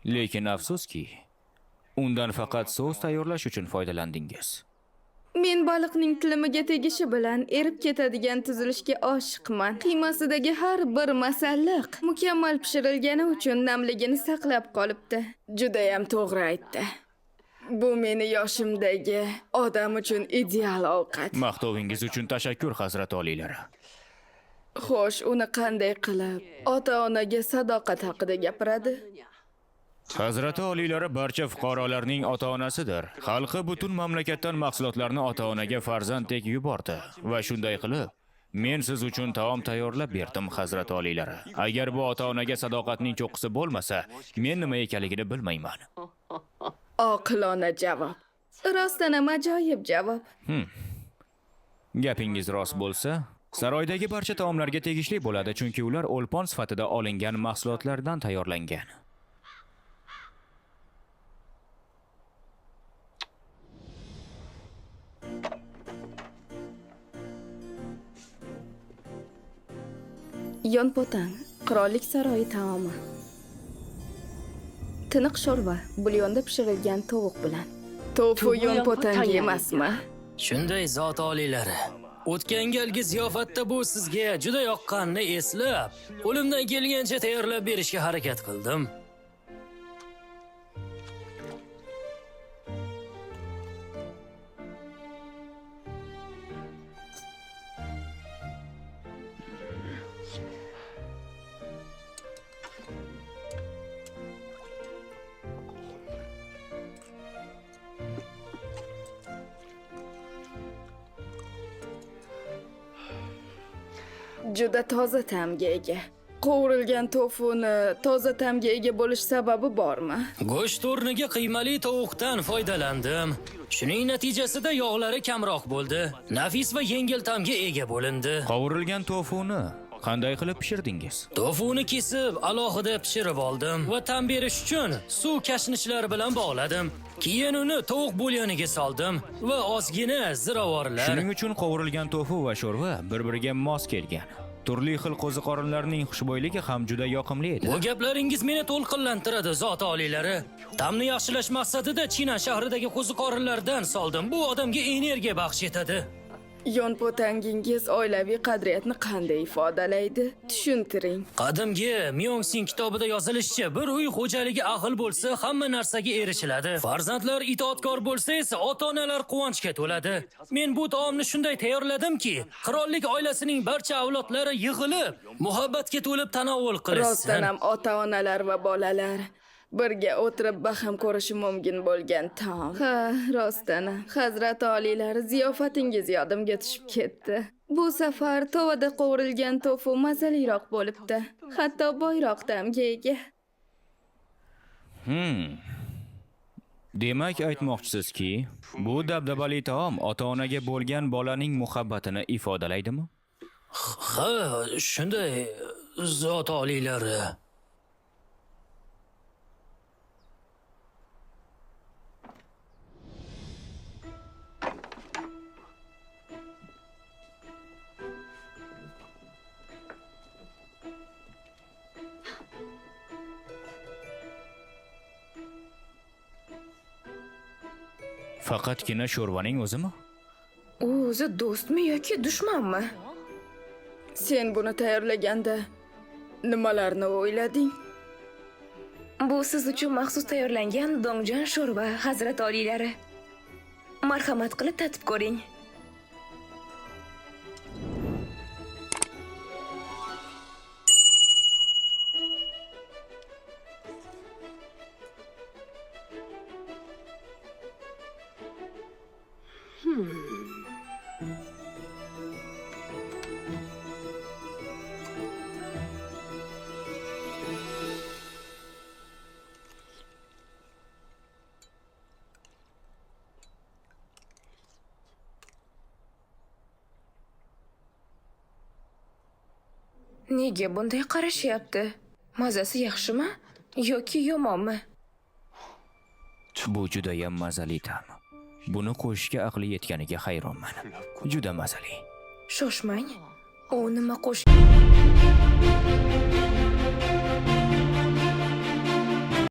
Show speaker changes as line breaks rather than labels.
Lekin afsuski, undan faqat sos tayyorlash uchun foydalandingiz.
Men baliqning tilimiga tegishi bilan erib ketadigan tuzilishga oshiqman. Qiymasidagi har bir masalliq mukammal pishirilgani uchun namligini saqlab qolibdi. Juda ham to'g'ri aytdi. Bu meni yoshimdagi odam uchun ideal ovqat.
Maqtovingiz uchun tashakkur, Hazrat oliylari.
Xo'sh, uni qanday qilib ota-onaga sadoqat haqida gapiradi?
Hazrati oliylari barcha fuqarolarning ota-onasidir. Xalqi butun mamlakatdan mahsulotlarni ota-onaga farzanddek yubordi va shunday qilib men siz uchun taom tayyorlab berdim, Hazrati oliylari. Agar bu ota-onaga sadoqatning cho'qqisi bo'lmasa, men nima ekanligini bilmayman.
Oqilona javob. Rostdan ham ajoyib javob.
Gapingiz rost bo'lsa, saroydagi barcha taomlarga tegishli bo'ladi, chunki ular o'lpon sifatida olingan mahsulotlardan tayyorlangan.
Yonpotang, qirollik saroyi taomi. Tiniq sho'rva, bulyonda pishirilgan tovuq bilan. Tofu yonpotang emasmi?
Shunday zot oliylari. O'tgan galgi ziyofatda bu sizga juda yoqqanini eslab, qo'limdan kelgancha tayyorlab berishga harakat qildim.
Juda toza ta'mga ega. Qovurilgan tofuni toza ta'mga ega bo'lish sababi bormi?
Go'sht o'rniga qiymali tovuqdan foydalandim. Shuning natijasida yog'lari kamroq bo'ldi. Nafis va yengil ta'mga ega bo'lindi.
Qovurilgan tofuni qanday qilib pishirdingiz?
Tofuni kesib, alohida pishirib oldim va ta'm berish uchun suv kashnichlari bilan bog'ladim. Keyin uni tovuq bulyoniga soldim va ozgina ziravorlar.
Shuning uchun qovurilgan tofu va sho'rva bir-biriga mos kelgan. Turli xil qo'ziqorinlarning xushbo'yligi ham juda yoqimli edi.
Bu gaplaringiz meni to'lqinlantiradi, zot oliylari. Ta'mni yaxshilash maqsadida China shahridagi qo'ziqorinlardan soldim. Bu odamga energiya baxsh etadi.
Yonpotangingiz oilaviy qadriyatni qanday ifodalaydi? Tushuntiring.
Qadimgi Myeongsin kitobida yozilishicha, bir uy xo'jaligi ahil bo'lsa, hamma narsaga erishiladi. Farzandlar itoatkor bo'lsa esa, ota-onalar quvonchga to'ladi. Men bu taomni shunday tayyorladimki, qirollik oilasining barcha avlodlari yig'ilib, muhabbatga to'lib tanovul qilsin.
Rostdan ham ota-onalar va bolalar birga o'tirib baham ko'rishi mumkin bo'lgan taom. Ha, rostdan ham. Hazrat oliylari, ziyofatingiz yodimga tushib ketdi. Bu safar tovada qovurilgan tofu mazaliroq bo'libdi. Hatto boyroq ta'mga ega.
Demak, aytmoqchisizki, bu dabdabali taom ota-onaga bo'lgan bolaning muhabbatini ifodalaydimi?
Ha, shunday, zot oliylari.
Faqatgina sho'rvaning o'zimi?
U o'zi do'stmi yoki dushmanmi? Sen buni tayyorlaganda nimalarni o'ylading?
Bu siz uchun maxsus tayyorlangan dongjon sho'rva, hazrat oliylari. Marhamat qilib tatib ko'ring. Nega bunday qarashyapti? Mazasi yaxshimi yoki yomonmi?
Bu juda ham mazali ta'm. Buni qo'shishga aqli yetganiga hayronman. Juda mazali.
Shoshmang. U nima qo'sh